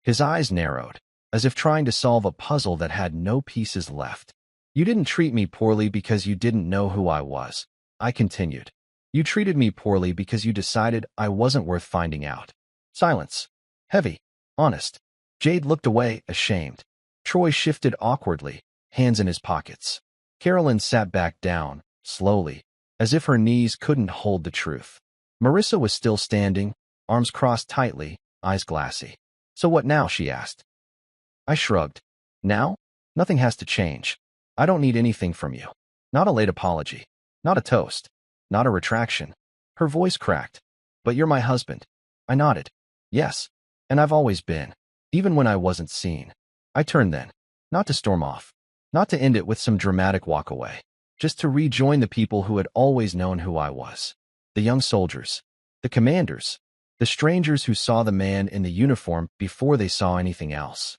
His eyes narrowed, as if trying to solve a puzzle that had no pieces left. "You didn't treat me poorly because you didn't know who I was," I continued. "You treated me poorly because you decided I wasn't worth finding out." Silence. Heavy. Honest. Jade looked away, ashamed. Troy shifted awkwardly, hands in his pockets. Carolyn sat back down, slowly, as if her knees couldn't hold the truth. Marissa was still standing, arms crossed tightly, eyes glassy. "So what now?" she asked. I shrugged. "Now? Nothing has to change. I don't need anything from you. Not a late apology. Not a toast. Not a retraction." Her voice cracked. "But you're my husband." I nodded. "Yes. And I've always been. Even when I wasn't seen." I turned then. Not to storm off. Not to end it with some dramatic walk away. Just to rejoin the people who had always known who I was. The young soldiers. The commanders. The strangers who saw the man in the uniform before they saw anything else.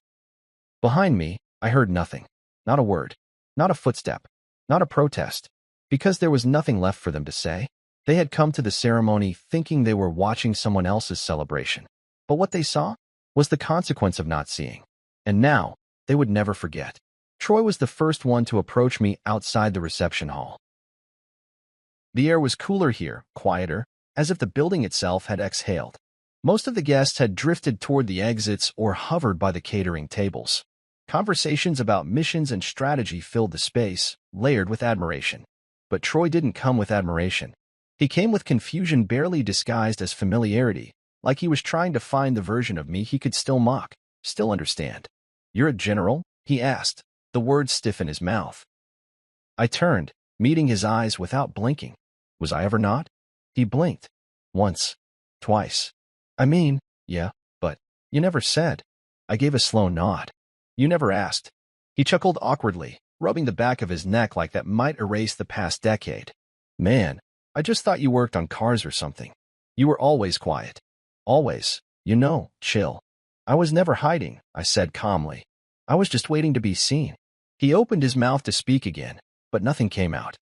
Behind me, I heard nothing. Not a word. Not a footstep. Not a protest. Because there was nothing left for them to say. They had come to the ceremony thinking they were watching someone else's celebration. But what they saw was the consequence of not seeing. And now, they would never forget. Troy was the first one to approach me outside the reception hall. The air was cooler here, quieter, as if the building itself had exhaled. Most of the guests had drifted toward the exits or hovered by the catering tables. Conversations about missions and strategy filled the space, layered with admiration. But Troy didn't come with admiration. He came with confusion barely disguised as familiarity, like he was trying to find the version of me he could still mock, still understand. "You're a general?" he asked, the words stiff in his mouth. I turned, meeting his eyes without blinking. Was I ever not? He blinked. Once. Twice. "I mean, yeah, but you never said." I gave a slow nod. "You never asked." He chuckled awkwardly, rubbing the back of his neck like that might erase the past decade. "Man, I just thought you worked on cars or something. You were always quiet. Always. Chill." "I was never hiding," I said calmly. "I was just waiting to be seen." He opened his mouth to speak again, but nothing came out.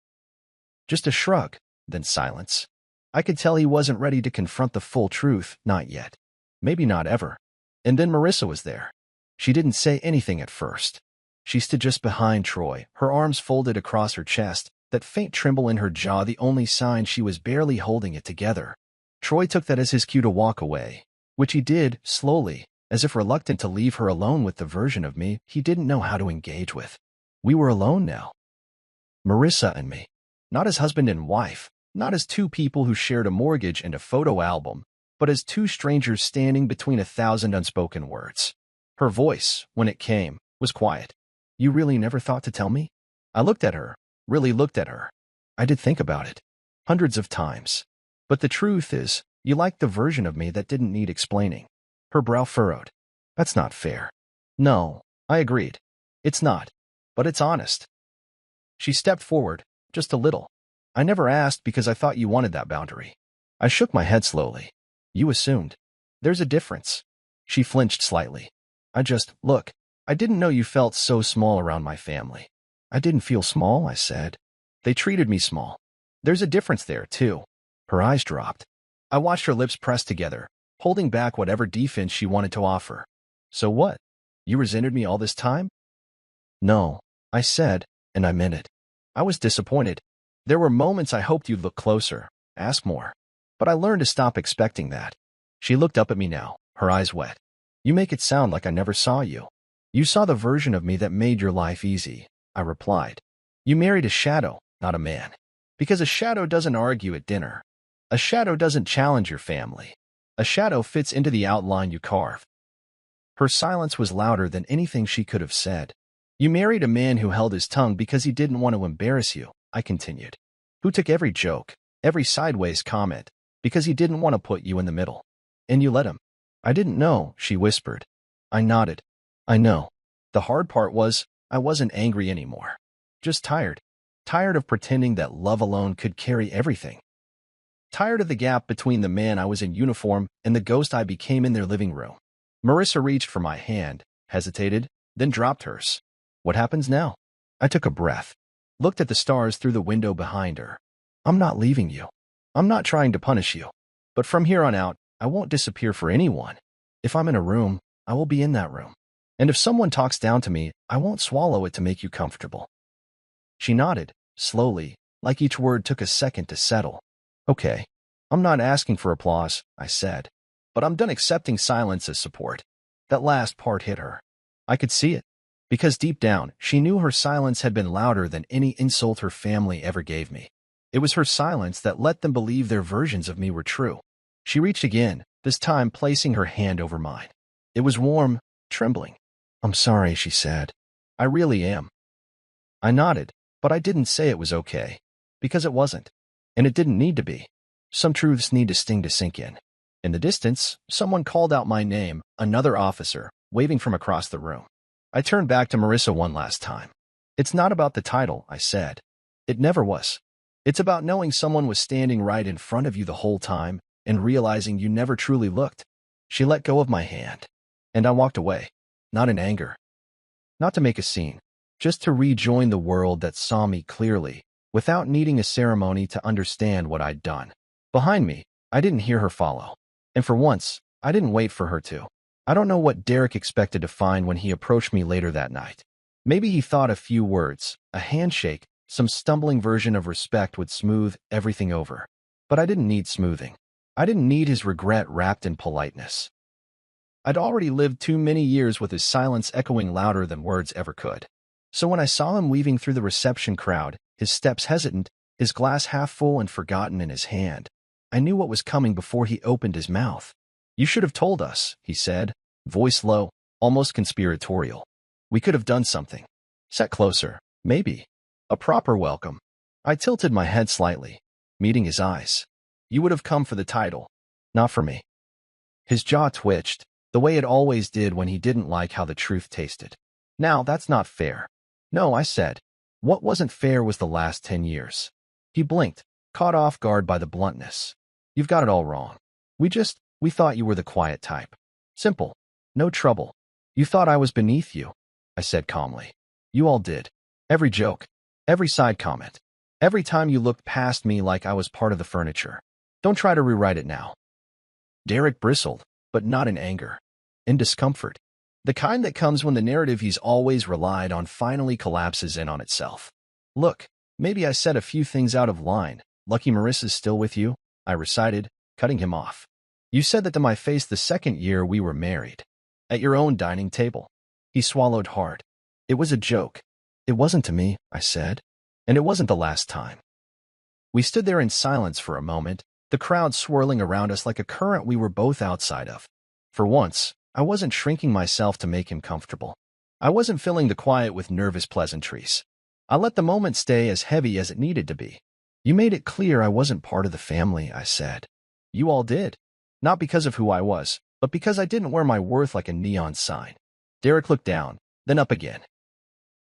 Just a shrug, then silence. I could tell he wasn't ready to confront the full truth, not yet. Maybe not ever. And then Marissa was there. She didn't say anything at first. She stood just behind Troy, her arms folded across her chest, that faint tremble in her jaw the only sign she was barely holding it together. Troy took that as his cue to walk away, which he did, slowly, as if reluctant to leave her alone with the version of me he didn't know how to engage with. We were alone now. Marissa and me. Not as husband and wife, not as two people who shared a mortgage and a photo album, but as two strangers standing between 1,000 unspoken words. Her voice, when it came, was quiet. You really never thought to tell me? I looked at her, really looked at her. I did think about it. Hundreds of times. But the truth is, you liked the version of me that didn't need explaining. Her brow furrowed. That's not fair. No, I agreed. It's not. But it's honest. She stepped forward, just a little. I never asked because I thought you wanted that boundary. I shook my head slowly. You assumed. There's a difference. She flinched slightly. Look, I didn't know you felt so small around my family. I didn't feel small, I said. They treated me small. There's a difference there, too. Her eyes dropped. I watched her lips press together, holding back whatever defense she wanted to offer. So what? You resented me all this time? No, I said, and I meant it. I was disappointed. There were moments I hoped you'd look closer, ask more. But I learned to stop expecting that. She looked up at me now, her eyes wet. You make it sound like I never saw you. You saw the version of me that made your life easy, I replied. You married a shadow, not a man. Because a shadow doesn't argue at dinner. A shadow doesn't challenge your family. A shadow fits into the outline you carve. Her silence was louder than anything she could have said. You married a man who held his tongue because he didn't want to embarrass you, I continued. Who took every joke, every sideways comment, because he didn't want to put you in the middle. And you let him. I didn't know, she whispered. I nodded. I know. The hard part was, I wasn't angry anymore. Just tired. Tired of pretending that love alone could carry everything. Tired of the gap between the man I was in uniform and the ghost I became in their living room. Marissa reached for my hand, hesitated, then dropped hers. What happens now? I took a breath, looked at the stars through the window behind her. I'm not leaving you. I'm not trying to punish you. But from here on out, I won't disappear for anyone. If I'm in a room, I will be in that room. And if someone talks down to me, I won't swallow it to make you comfortable. She nodded, slowly, like each word took a second to settle. Okay. I'm not asking for applause, I said. But I'm done accepting silence as support. That last part hit her. I could see it. Because deep down, she knew her silence had been louder than any insult her family ever gave me. It was her silence that let them believe their versions of me were true. She reached again, this time placing her hand over mine. It was warm, trembling. I'm sorry, she said. I really am. I nodded, but I didn't say it was okay. Because it wasn't. And it didn't need to be. Some truths need to sting to sink in. In the distance, someone called out my name, another officer, waving from across the room. I turned back to Marissa one last time. It's not about the title, I said. It never was. It's about knowing someone was standing right in front of you the whole time and realizing you never truly looked. She let go of my hand. And I walked away. Not in anger. Not to make a scene. Just to rejoin the world that saw me clearly, without needing a ceremony to understand what I'd done. Behind me, I didn't hear her follow. And for once, I didn't wait for her to. I don't know what Derek expected to find when he approached me later that night. Maybe he thought a few words, a handshake, some stumbling version of respect would smooth everything over. But I didn't need smoothing. I didn't need his regret wrapped in politeness. I'd already lived too many years with his silence echoing louder than words ever could. So when I saw him weaving through the reception crowd, his steps hesitant, his glass half full and forgotten in his hand, I knew what was coming before he opened his mouth. You should have told us, he said, voice low, almost conspiratorial. We could have done something. Sat closer, maybe. A proper welcome. I tilted my head slightly, meeting his eyes. You would have come for the title, not for me. His jaw twitched, the way it always did when he didn't like how the truth tasted. Now, that's not fair. No, I said. What wasn't fair was the last 10 years. He blinked, caught off guard by the bluntness. You've got it all wrong. We thought you were the quiet type. Simple. No trouble. You thought I was beneath you, I said calmly. You all did. Every joke. Every side comment. Every time you looked past me like I was part of the furniture. Don't try to rewrite it now. Derek bristled, but not in anger. In discomfort. The kind that comes when the narrative he's always relied on finally collapses in on itself. Look, maybe I said a few things out of line. Lucky Marissa's still with you, I recited, cutting him off. You said that to my face the second year we were married. At your own dining table. He swallowed hard. It was a joke. It wasn't to me, I said. And it wasn't the last time. We stood there in silence for a moment, the crowd swirling around us like a current we were both outside of. For once, I wasn't shrinking myself to make him comfortable. I wasn't filling the quiet with nervous pleasantries. I let the moment stay as heavy as it needed to be. You made it clear I wasn't part of the family, I said. You all did. Not because of who I was, but because I didn't wear my worth like a neon sign. Derek looked down, then up again.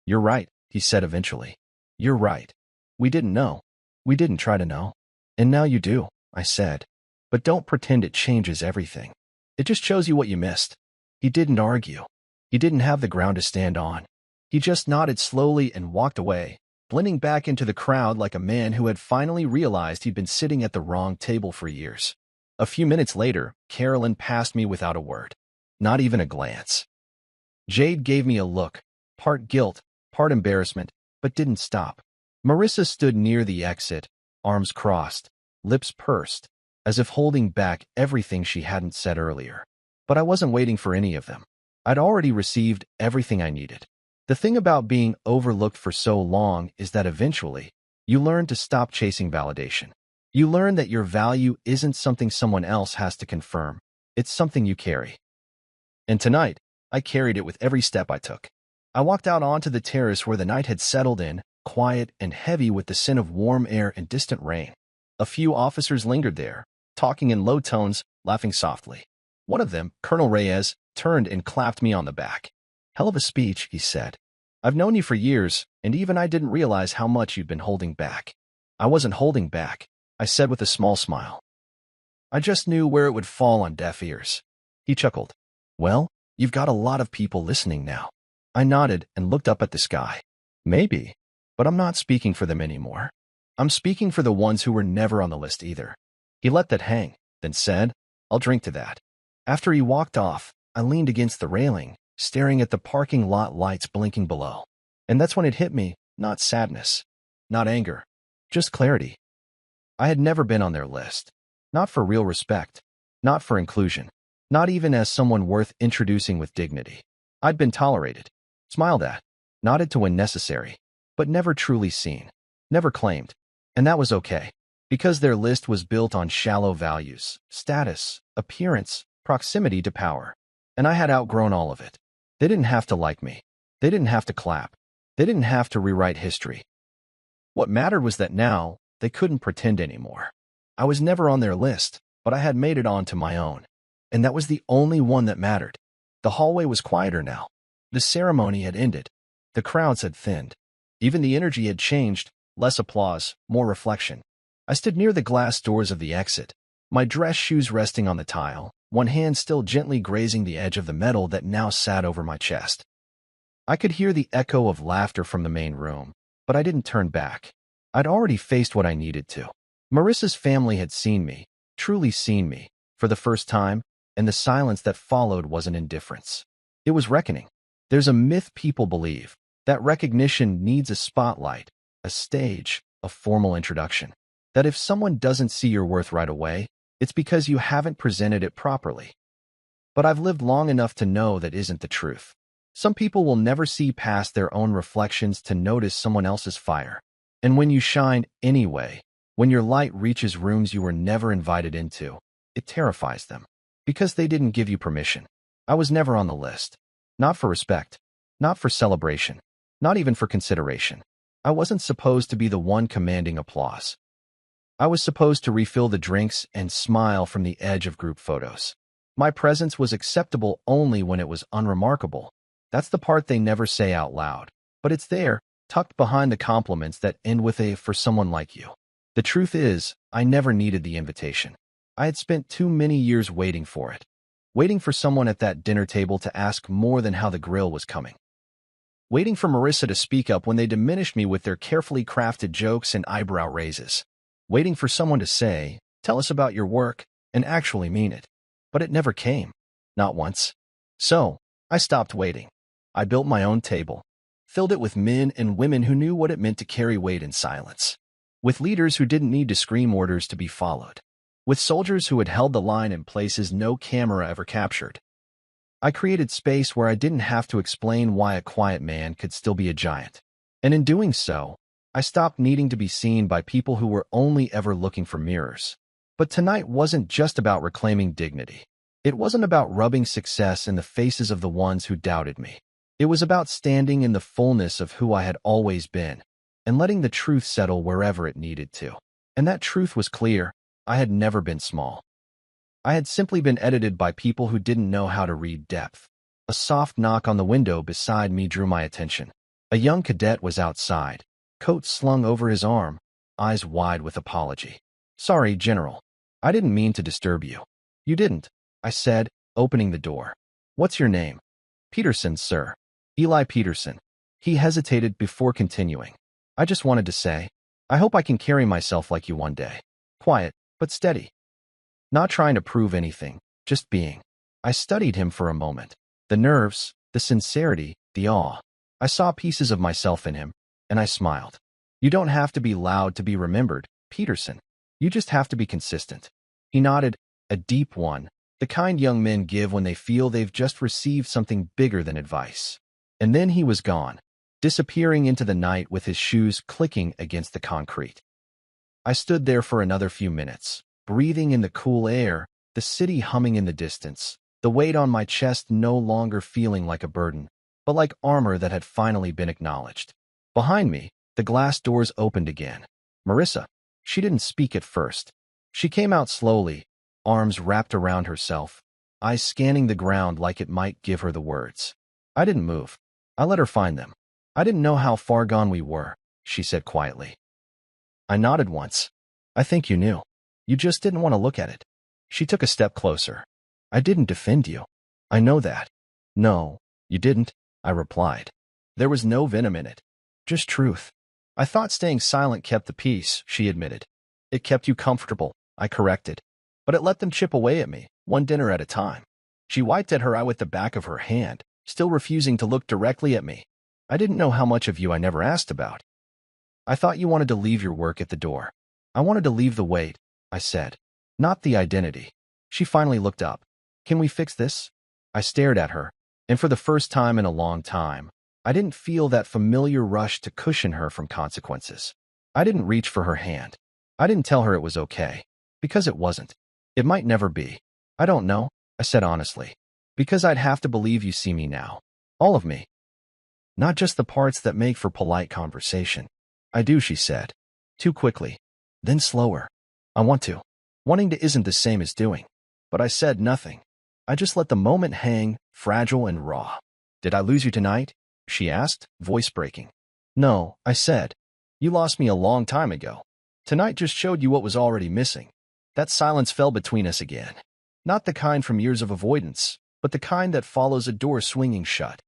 You're right, he said eventually. You're right. We didn't know. We didn't try to know. And now you do, I said. But don't pretend it changes everything. It just shows you what you missed. He didn't argue. He didn't have the ground to stand on. He just nodded slowly and walked away, blending back into the crowd like a man who had finally realized he'd been sitting at the wrong table for years. A few minutes later, Carolyn passed me without a word. Not even a glance. Jade gave me a look, part guilt, part embarrassment, but didn't stop. Marissa stood near the exit, arms crossed, lips pursed, as if holding back everything she hadn't said earlier. But I wasn't waiting for any of them. I'd already received everything I needed. The thing about being overlooked for so long is that eventually, you learn to stop chasing validation. You learn that your value isn't something someone else has to confirm. It's something you carry. And tonight, I carried it with every step I took. I walked out onto the terrace where the night had settled in, quiet and heavy with the scent of warm air and distant rain. A few officers lingered there, talking in low tones, laughing softly. One of them, Colonel Reyes, turned and clapped me on the back. Hell of a speech, he said. I've known you for years, and even I didn't realize how much you've been holding back. I wasn't holding back, I said with a small smile. I just knew where it would fall on deaf ears. He chuckled. Well, you've got a lot of people listening now. I nodded and looked up at the sky. Maybe, but I'm not speaking for them anymore. I'm speaking for the ones who were never on the list either. He let that hang, then said, I'll drink to that. After he walked off, I leaned against the railing, staring at the parking lot lights blinking below. And that's when it hit me, not sadness, not anger, just clarity. I had never been on their list. Not for real respect, not for inclusion, not even as someone worth introducing with dignity. I'd been tolerated, smiled at, nodded to when necessary, but never truly seen, never claimed. And that was okay, because their list was built on shallow values, status, appearance, proximity to power. And I had outgrown all of it. They didn't have to like me. They didn't have to clap. They didn't have to rewrite history. What mattered was that now, they couldn't pretend anymore. I was never on their list, but I had made it onto my own. And that was the only one that mattered. The hallway was quieter now. The ceremony had ended. The crowds had thinned. Even the energy had changed, less applause, more reflection. I stood near the glass doors of the exit, my dress shoes resting on the tile, one hand still gently grazing the edge of the metal that now sat over my chest. I could hear the echo of laughter from the main room, but I didn't turn back. I'd already faced what I needed to. Marissa's family had seen me, truly seen me, for the first time, and the silence that followed wasn't indifference. It was reckoning. There's a myth people believe, that recognition needs a spotlight, a stage, a formal introduction. That if someone doesn't see your worth right away, it's because you haven't presented it properly. But I've lived long enough to know that isn't the truth. Some people will never see past their own reflections to notice someone else's fire. And when you shine anyway, when your light reaches rooms you were never invited into, it terrifies them. Because they didn't give you permission. I was never on the list. Not for respect. Not for celebration. Not even for consideration. I wasn't supposed to be the one commanding applause. I was supposed to refill the drinks and smile from the edge of group photos. My presence was acceptable only when it was unremarkable. That's the part they never say out loud. But it's there, tucked behind the compliments that end with a "for someone like you." The truth is, I never needed the invitation. I had spent too many years waiting for it. Waiting for someone at that dinner table to ask more than how the grill was coming. Waiting for Marissa to speak up when they diminished me with their carefully crafted jokes and eyebrow raises. Waiting for someone to say, "Tell us about your work," and actually mean it. But it never came. Not once. So, I stopped waiting. I built my own table. Filled it with men and women who knew what it meant to carry weight in silence. With leaders who didn't need to scream orders to be followed. With soldiers who had held the line in places no camera ever captured. I created space where I didn't have to explain why a quiet man could still be a giant. And in doing so, I stopped needing to be seen by people who were only ever looking for mirrors. But tonight wasn't just about reclaiming dignity. It wasn't about rubbing success in the faces of the ones who doubted me. It was about standing in the fullness of who I had always been and letting the truth settle wherever it needed to. And that truth was clear. I had never been small. I had simply been edited by people who didn't know how to read depth. A soft knock on the window beside me drew my attention. A young cadet was outside, coat slung over his arm, eyes wide with apology. "Sorry, General. I didn't mean to disturb you." "You didn't," I said, opening the door. "What's your name?" "Peterson, sir. Eli Peterson." He hesitated before continuing. "I just wanted to say, I hope I can carry myself like you one day. Quiet, but steady. Not trying to prove anything, just being." I studied him for a moment. The nerves, the sincerity, the awe. I saw pieces of myself in him, and I smiled. "You don't have to be loud to be remembered, Peterson. You just have to be consistent." He nodded, a deep one, the kind young men give when they feel they've just received something bigger than advice. And then he was gone, disappearing into the night with his shoes clicking against the concrete. I stood there for another few minutes, breathing in the cool air, the city humming in the distance, the weight on my chest no longer feeling like a burden, but like armor that had finally been acknowledged. Behind me, the glass doors opened again. Marissa. She didn't speak at first. She came out slowly, arms wrapped around herself, eyes scanning the ground like it might give her the words. I didn't move. I let her find them. "I didn't know how far gone we were," she said quietly. I nodded once. "I think you knew. You just didn't want to look at it." She took a step closer. "I didn't defend you. I know that." "No, you didn't," I replied. There was no venom in it, just truth. "I thought staying silent kept the peace," she admitted. "It kept you comfortable," I corrected. "But it let them chip away at me, one dinner at a time." She wiped at her eye with the back of her hand, still refusing to look directly at me. "I didn't know how much of you I never asked about. I thought you wanted to leave your work at the door." "I wanted to leave the weight," I said, "not the identity." She finally looked up. "Can we fix this?" I stared at her, and for the first time in a long time, I didn't feel that familiar rush to cushion her from consequences. I didn't reach for her hand. I didn't tell her it was okay, because it wasn't. It might never be. "I don't know," I said honestly, "because I'd have to believe you see me now. All of me. Not just the parts that make for polite conversation." "I do," she said. Too quickly. Then slower. "I want to." Wanting to isn't the same as doing. But I said nothing. I just let the moment hang, fragile and raw. "Did I lose you tonight?" she asked, voice breaking. "No," I said. "You lost me a long time ago. Tonight just showed you what was already missing." That silence fell between us again. Not the kind from years of avoidance, but the kind that follows a door swinging shut.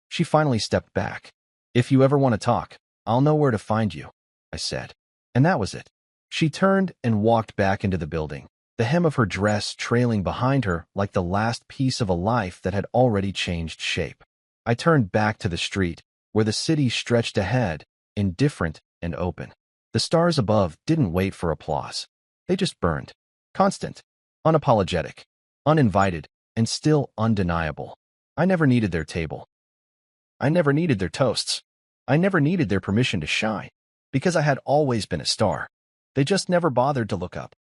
She finally stepped back. "If you ever want to talk, I'll know where to find you," I said. And that was it. She turned and walked back into the building, the hem of her dress trailing behind her like the last piece of a life that had already changed shape. I turned back to the street, where the city stretched ahead, indifferent and open. The stars above didn't wait for applause. They just burned. Constant, unapologetic, uninvited, and still undeniable. I never needed their table. I never needed their toasts. I never needed their permission to shine, because I had always been a star. They just never bothered to look up.